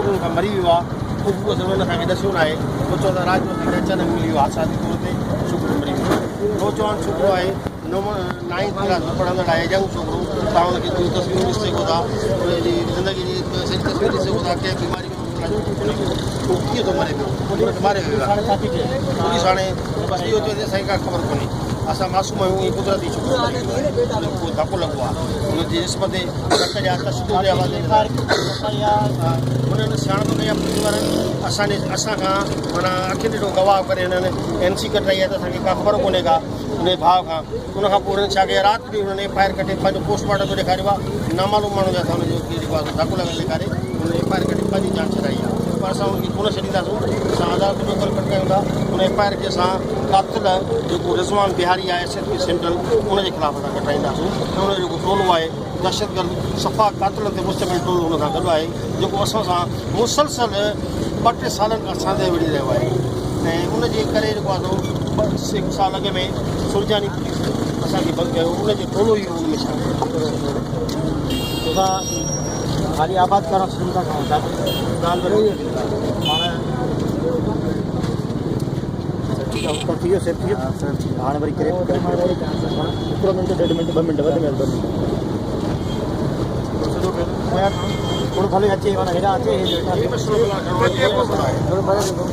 छोकिरो खां मरी वियो आहे पोइ हुन असांखे ॾसियो न आहे उहो चवंदो आहे राति जो असांखे अचानक मिली वियो हादसाती तौर ते छोकिरो मरी वियो नौजवान छोकिरो आहे 9th क्लास में पढ़ंदड़ आहे यंग छोकिरो तव्हां हुनखे तस्वीरूं ॾिसी सघो था हुनजी ज़िंदगी जी सॼी तस्वीर ॾिसी सघो था कंहिं बीमारी में कीअं थो मरे पियो हुनखे मारे वियो आहे पुलिस हाणे बसि इहो चए थी असांखे का ख़बर कोन्हे असां मासूम आहियूं इहे कुदरती छोकिरो धको लॻो आहे हुनजी जिस्म ते तशदुद जे हवाले हुननि सियाणप कई आहे पुलिस वारनि असां खां माना अखियुनि ॾिठो गवाह करे हिननि NC कटाई आहे त असांखे का ख़बर कोन्हे का हुनजे भाउ खां उनखां पोइ हुननि छा कयो राति बि हुननि FIR कटे पंहिंजो पोस्टमार्टम जो ॾेखारियो आहे नामालूम माण्हू जा हुनजो जेको आहे धको लॻल ॾेखारे हुन FIR कटे पंहिंजी जांच छॾाई आहे पर असां हुनखे कोन छॾींदासीं असां अदालत में कल्ह कयूं था हुन FIR खे असां कातिल जेको रिज़वान बिहारी आहे SSP सेंट्रल उनजे ख़िलाफ़ असां कटाईंदासीं ऐं हुनजो जेको टोलो आहे दहशतगर्द सफ़ा कातिलनि ते मुश्तमिल टोलो हुन सां गॾु आहे जेको असां सां मुसलसल 2-3 सालनि खां सां विढ़ी रहियो आहे ऐं उनजे करे जेको आहे हिकु साल अॻु में सुरजानी पुलिस असांखे बंदि कयो उनजो टोलो ई हुन में शामिल खाली आबाद करणु शुरू था कयूं ॻाल्हि ठीकु आहे थी वियो सेफ थी वियो हाणे वरी हिकिड़ो मिंट 1.5 मिंट 2 मिंट वधि में 2 मिंट थोरो खाली अचे माना हेॾा अचे